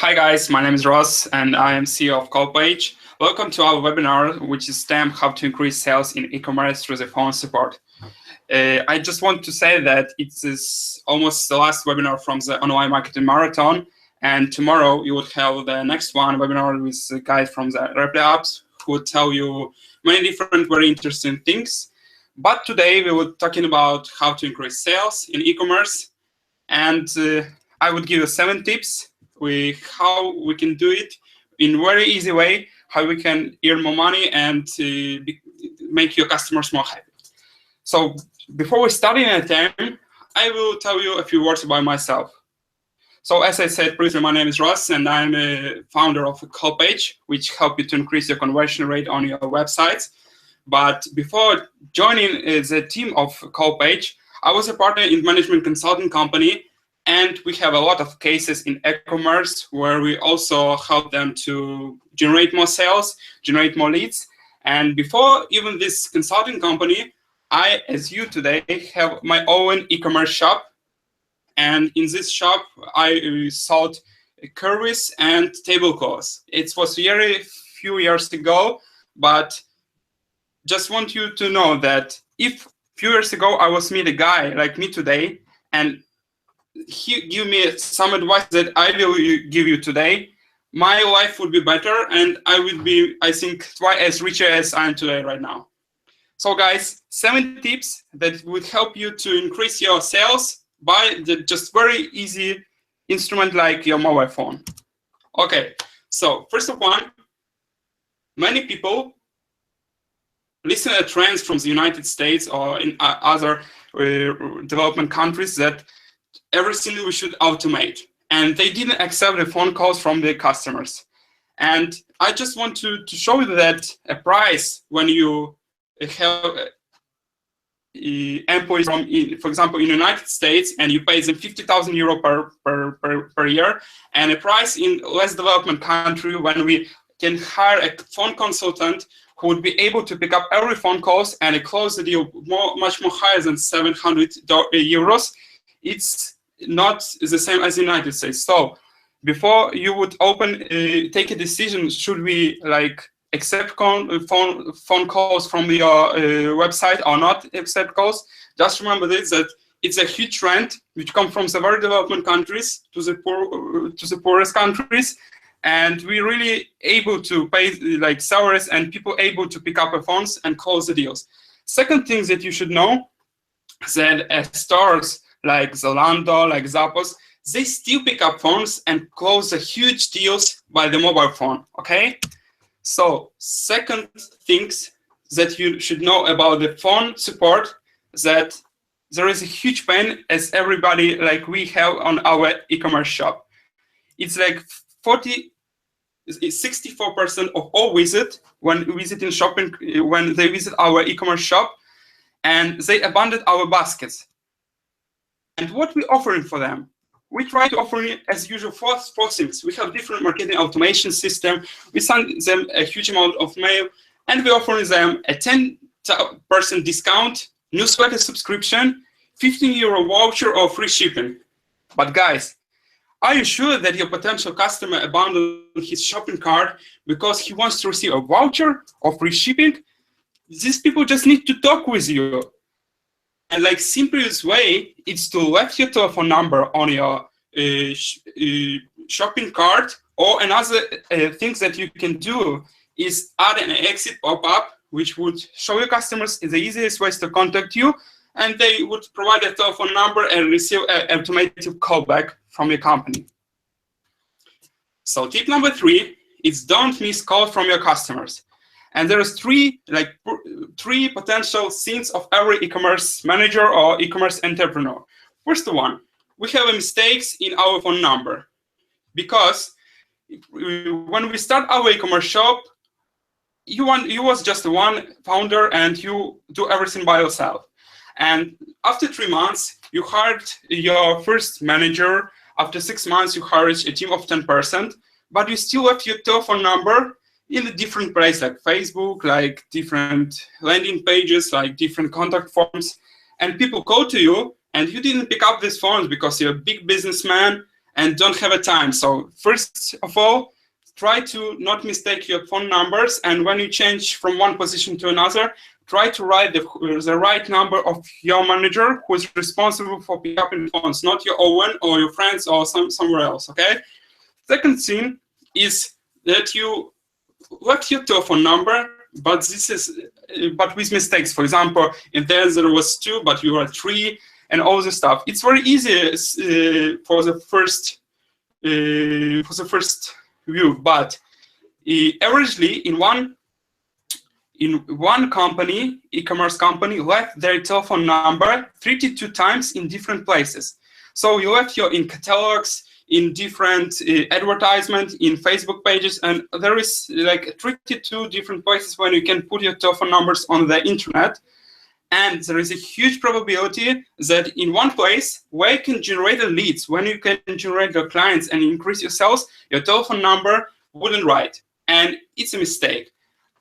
Hi guys, my name is Ross and I am CEO of CallPage. Welcome to our webinar, which is STEM, how to increase sales in e-commerce through the phone support. I just want to say that it is almost the last webinar from the online marketing marathon, and tomorrow you will have the next one webinar with a guy from the Reply Apps who will tell you many different very interesting things. But today we were talking about how to increase sales in e-commerce, and I would give you 7 tips how we can do it in a very easy way, how we can earn more money and make your customers more happy. So before we start in a time, I will tell you a few words about myself. So as I said previously, my name is Ross and I'm a founder of CallPage, which help you to increase your conversion rate on your websites. But before joining the team of CallPage, I was a partner in management consulting company, and we have a lot of cases in e-commerce where we also help them to generate more sales, generate more leads. And before even this consulting company, I, as you today, have my own e-commerce shop. And in this shop, I sold curries and tablecloths. It was very few years ago, but just want you to know that if few years ago I was meet a guy like me today, and he give me some advice that I will give you today, my life would be better and I would be, I think, twice as rich as I am today right now. So guys, 7 tips that would help you to increase your sales by the just very easy instrument like your mobile phone. Okay, so first of all, many people listen to trends from the United States or in other development countries that everything we should automate, and they didn't accept the phone calls from the customers. And I just want to show you that a price when you have employees from, for example, in the United States, and you pay them €50,000 per year, and a price in less development country when we can hire a phone consultant who would be able to pick up every phone calls and close the deal much more higher than €700. It's not the same as the United States. So before you would take a decision, should we like accept phone calls from your website or not accept calls, just remember this, that it's a huge trend which comes from the very development countries to the poorest countries, and we're really able to pay like salaries and people able to pick up the phones and close the deals. Second thing that you should know is that stores like Zalando, like Zappos, they still pick up phones and close the huge deals by the mobile phone, okay? So second things that you should know about the phone support, that there is a huge pain as everybody like we have on our e-commerce shop. It's like 64% of all visit when visiting shopping, when they visit our e-commerce shop, and they abandon our baskets. And what we offering for them? We try to offer, as usual, four things. We have different marketing automation system. We send them a huge amount of mail, and we offer them a 10% discount, newsletter subscription, €15 voucher, or free shipping. But guys, are you sure that your potential customer abandoned his shopping cart because he wants to receive a voucher or free shipping? These people just need to talk with you. And like simplest way is to left your telephone number on your shopping cart, or another things that you can do is add an exit pop-up, which would show your customers the easiest ways to contact you, and they would provide a telephone number and receive an automated callback from your company. So tip number 3 is don't miss calls from your customers. And there's three potential sins of every e-commerce manager or e-commerce entrepreneur. First one, we have mistakes in our phone number, because when we start our e-commerce shop, you was just one founder and you do everything by yourself. And after 3 months, you hired your first manager. After 6 months, you hired a team of 10%, but you still left your telephone number in a different place, like Facebook, like different landing pages, like different contact forms, and people call to you, and you didn't pick up these phones because you're a big businessman and don't have a time. So first of all, try to not mistake your phone numbers, and when you change from one position to another, try to write the right number of your manager who is responsible for picking up in phones, not your own or your friends or somewhere else, okay? Second thing is that you left your telephone number, but with mistakes. For example, if there was 2, but you were 3, and all the stuff. It's very easy for the first view, but averagely in one company, e-commerce company, left their telephone number 32 times in different places. So you left in catalogs, in different advertisement, in Facebook pages, and there is like 32 different places when you can put your telephone numbers on the internet. And there is a huge probability that in one place where you can generate the leads, when you can generate your clients and increase your sales, your telephone number wouldn't write. And it's a mistake.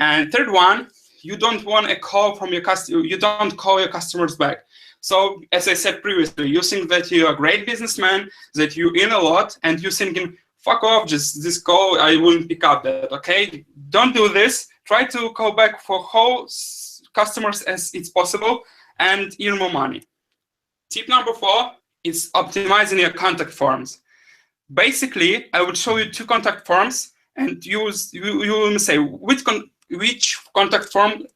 And third one, you don't want a call from your customer. You don't call your customers back. So as I said previously, you think that you're a great businessman, that you earn a lot, and you're thinking, fuck off, just this call, I wouldn't pick up that, okay? Don't do this. Try to call back for whole customers as it's possible and earn more money. Tip number 4 is optimizing your contact forms. Basically, I would show you 2 contact forms, and you will say which contact form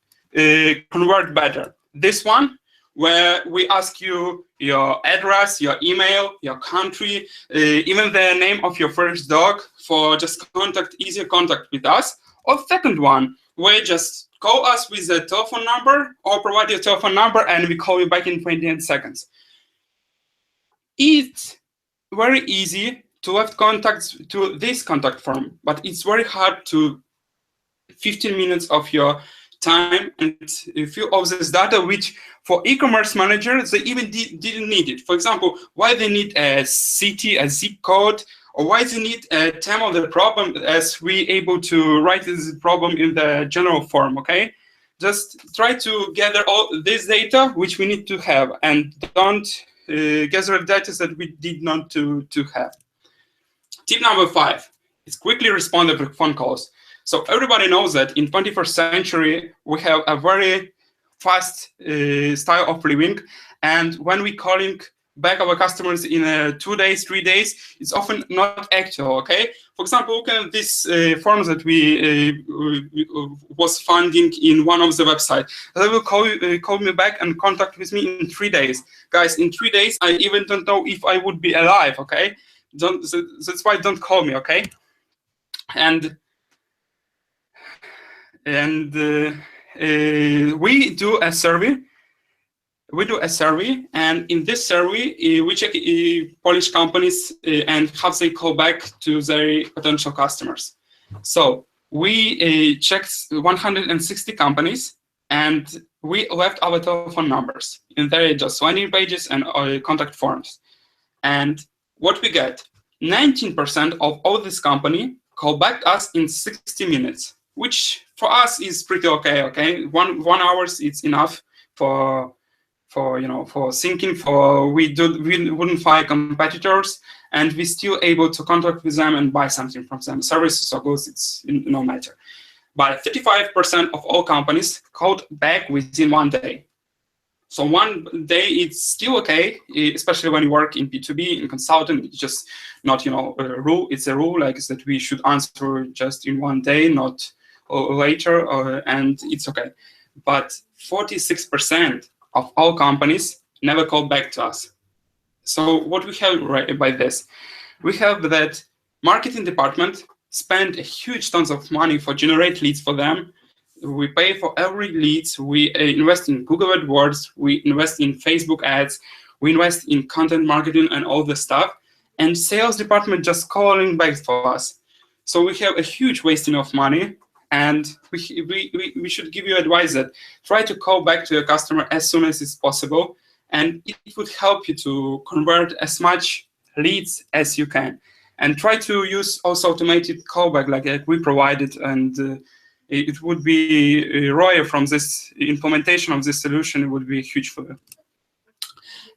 convert better. This one, where we ask you your address, your email, your country, even the name of your first dog for just easier contact with us. Or second one, where just call us with a telephone number or provide your telephone number and we call you back in 28 seconds. It's very easy to have contacts to this contact form, but it's very hard to 15 minutes of your time and fill all this data, which for e-commerce managers, they even didn't need it. For example, why they need a city, a zip code, or why they need a term of the problem as we able to write this problem in the general form, okay? Just try to gather all this data, which we need to have, and don't gather data that we did not to have. Tip number 5 is quickly respond to phone calls. So everybody knows that in 21st century, we have a very fast style of living. And when we calling back our customers in 2 days, 3 days, it's often not actual, okay? For example, look at this form that we was funding in one of the websites. They will call me back and contact with me in 3 days. Guys, in 3 days, I even don't know if I would be alive, okay? That's why don't call me, okay? And we do a survey. And in this survey, we check Polish companies and how they call back to their potential customers. So we checked 160 companies, and we left our telephone numbers in their just landing pages and contact forms. And what we get, 19% of all this company call back us in 60 minutes, which for us is pretty okay. Okay, one hour it's enough for thinking. We wouldn't find competitors, and we still able to contact with them and buy something from them. Services or goods, it's no matter. But 35% of all companies called back within 1 day. So 1 day it's still okay, especially when you work in B2B, in consulting. It's just not a rule. It's a rule like that we should answer just in 1 day, not later, and it's okay. But 46% of all companies never call back to us. So what we have right by this, we have that marketing department spend a huge tons of money for generate leads for them. We pay for every leads. We invest in Google AdWords. We invest in Facebook ads. We invest in content marketing and all the stuff. And sales department just calling back for us. So we have a huge wasting of money. And we should give you advice that try to call back to your customer as soon as it's possible. And it would help you to convert as much leads as you can. And try to use also automated callback like we provided. And it would be ROI from this implementation of this solution. It would be huge for you.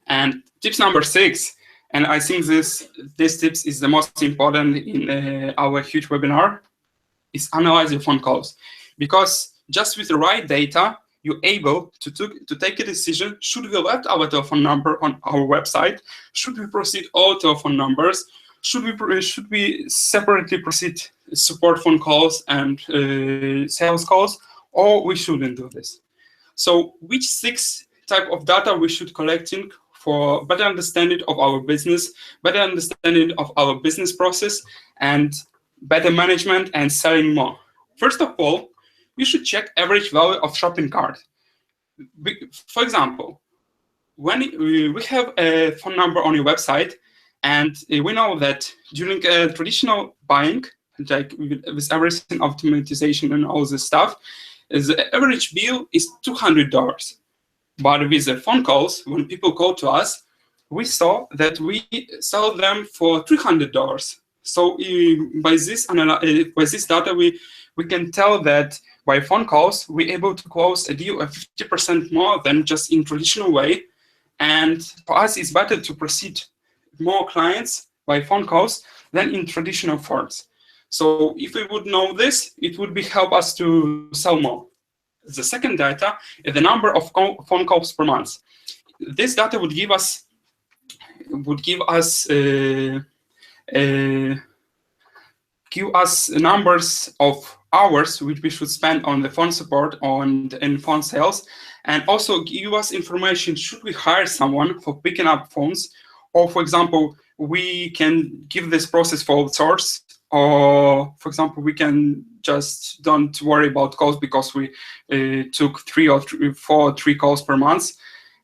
And tips number 6, And I think this tips is the most important in our huge webinar, is analyze your phone calls. Because just with the right data, you're able to take a decision. Should we let our telephone number on our website? Should we proceed all telephone numbers? Should we separately proceed support phone calls and sales calls, or we shouldn't do this? So which 6 type of data we should collecting for better understanding of our business, better understanding of our business process, and better management and selling more? First of all, we should check average value of shopping cart. For example, when we have a phone number on your website, and we know that during a traditional buying, like with everything automatization and all this stuff, the average bill is $200. But with the phone calls, when people call to us, we saw that we sell them for $300. So by this data, we can tell that by phone calls, we're able to close a deal at 50% more than just in traditional way. And for us, it's better to proceed more clients by phone calls than in traditional forms. So if we would know this, it would help us to sell more. The second data is the number of phone calls per month. This data would give us numbers of hours which we should spend on the phone support and phone sales, and also give us information: should we hire someone for picking up phones, or for example, we can give this process for outsource, or for example, we can just don't worry about calls because we took 3 or 4 calls per month.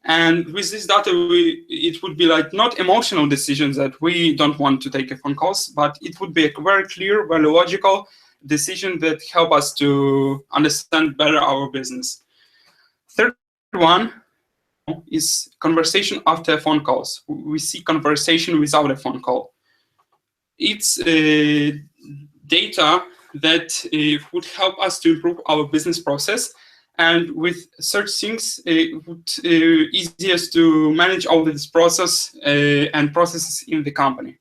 And with this data, it would be like not emotional decisions that we don't want to take a phone calls, but it would be a very clear, very logical decision that help us to understand better our business. Third one is conversation after phone calls. We see conversation without a phone call. It's data that would help us to improve our business process. And with such things, it would easiest to manage all this process and processes in the company.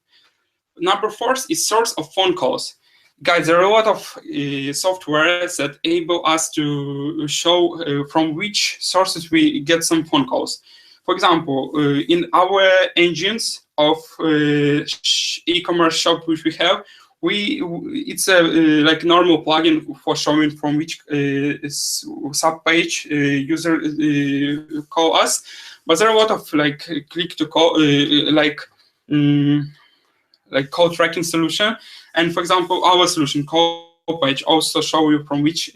Number 4 is source of phone calls. Guys, there are a lot of softwares that enable us to show from which sources we get some phone calls. For example, in our engines of e-commerce shop which we have, it's a like normal plugin for showing from which sub-page user call us, but there are a lot of like click to call like call tracking solution. And for example, our solution CallPage also show you from which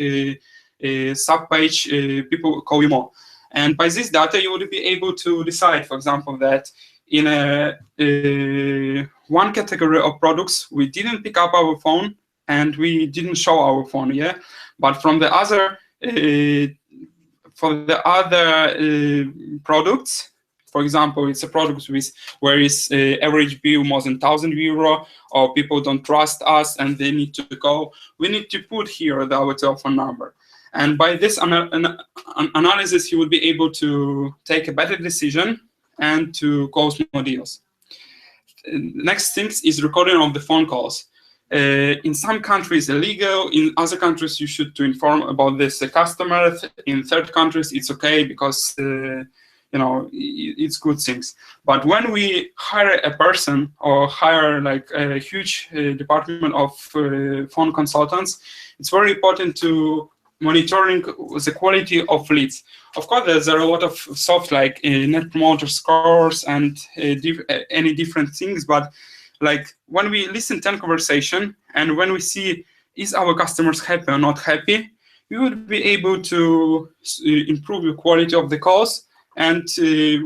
sub-page people call you more. And by this data, you would be able to decide, for example, that in one category of products, we didn't pick up our phone and we didn't show our phone, yeah. But from the other, products, for example, it's a product with where is average bill more than €1,000, or people don't trust us and they need to call. We need to put here our telephone number. And by this analysis, you will be able to take a better decision and to close more deals. Next thing is recording of the phone calls. In some countries, illegal. In other countries, you should to inform about this customer. In third countries, it's okay because it's good things. But when we hire a person or hire like a huge department of phone consultants, it's very important to monitoring the quality of leads. Of course, there are a lot of soft like net promoter scores and any different things, but like when we listen to 10 conversation and when we see is our customers happy or not happy, we would be able to improve the quality of the calls, and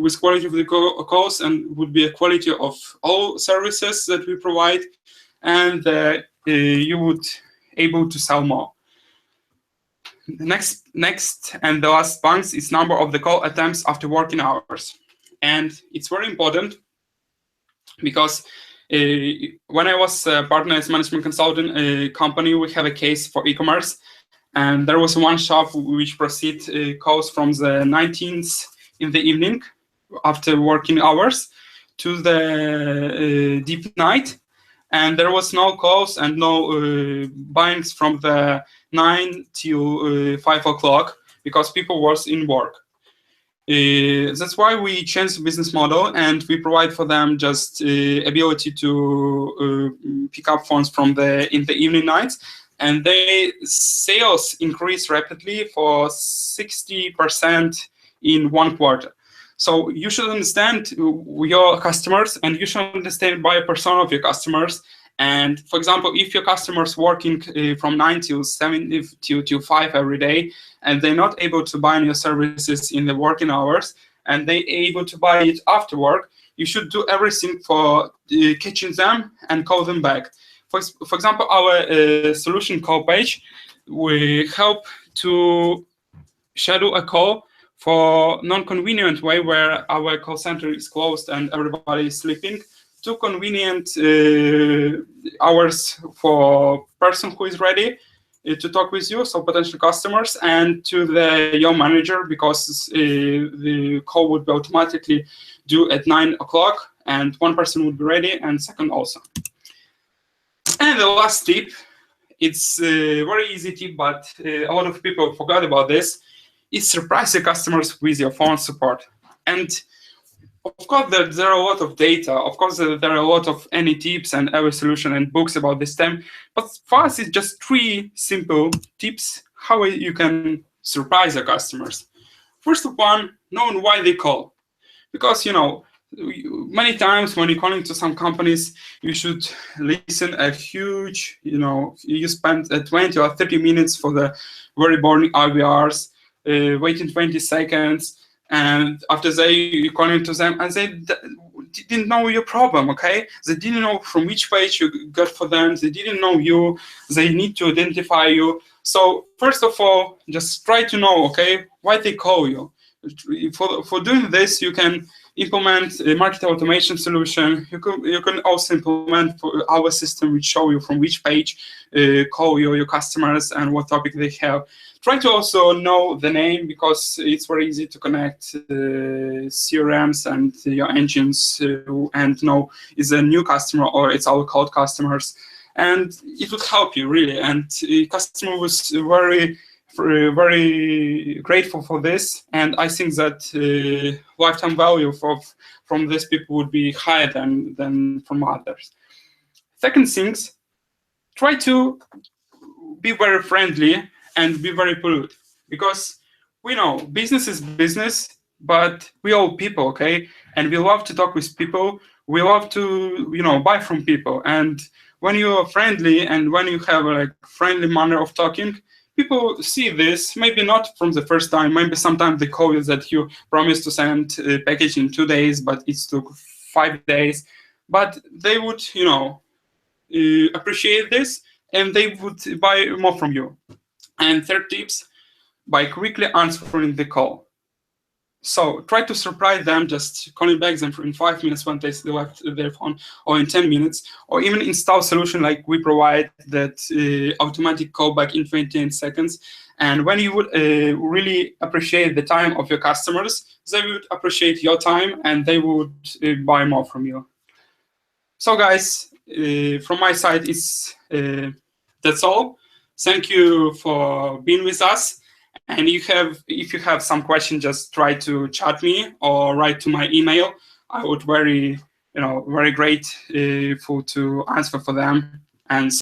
with quality of the calls and would be a quality of all services that we provide, and you would able to sell more. Next and the last point is number of the call attempts after working hours. And it's very important because when I was a partner as management consultant company, we have a case for e-commerce, and there was one shop which proceed calls from the 19th in the evening after working hours to the deep night, and there was no calls and no buyings from the 9 till 5 o'clock because people was in work. That's why we changed the business model, and we provide for them just ability to pick up phones from in the evening nights, and their sales increased rapidly for 60% in 1 quarter. So you should understand your customers, and you should understand by persona of your customers. And for example, if your customers working from 9 till 7 till 5 every day, and they're not able to buy your services in the working hours, and they're able to buy it after work, you should do everything for catching them and call them back. For example, our solution CallPage, we help to schedule a call for non-convenient way where our call center is closed and everybody is sleeping, to convenient hours for person who is ready to talk with you, so potential customers, and to your manager, because the call would be automatically due at 9 o'clock, and one person would be ready, and second also. And the last tip, it's a very easy tip, but a lot of people forgot about this, is surprise your customers with your phone support. And of course, there are a lot of data. Of course, there are a lot of any tips and every solution and books about this theme. But for us, it's just 3 simple tips how you can surprise your customers. First of all, knowing why they call. Because, many times when you're calling to some companies, you should listen a huge, you spend 20 or 30 minutes for the very boring IVRs, waiting 20 seconds. And after that, you call into them, and they didn't know your problem, okay? They didn't know from which page you got for them. They didn't know you. They need to identify you. So first of all, just try to know, okay, why they call you. For doing this, you can implement a market automation solution. You can also implement our system, which show you from which page call your customers and what topic they have. Try to also know the name, because it's very easy to connect CRMs and your engines and know is a new customer or it's our cold customers. And it would help you really. And the customer was very grateful for this. And I think that lifetime value from these people would be higher than from others. Second things, try to be very friendly and be very polite, because we know business is business, but we all people, okay? And we love to talk with people. We love to, buy from people. And when you are friendly and when you have a friendly manner of talking, people see this, maybe not from the first time. Maybe sometimes they call you that you promised to send a package in 2 days, but it took 5 days. But they would, appreciate this, and they would buy more from you. And third tips, by quickly answering the call. So try to surprise them, just calling back them in 5 minutes when they left their phone, or in 10 minutes, or even install solution like we provide that automatic callback in 28 seconds. And when you would really appreciate the time of your customers, they would appreciate your time and they would buy more from you. So guys, from my side, that's all. Thank you for being with us. And if you have some questions, just try to chat me or write to my email. I would very grateful to answer for them. And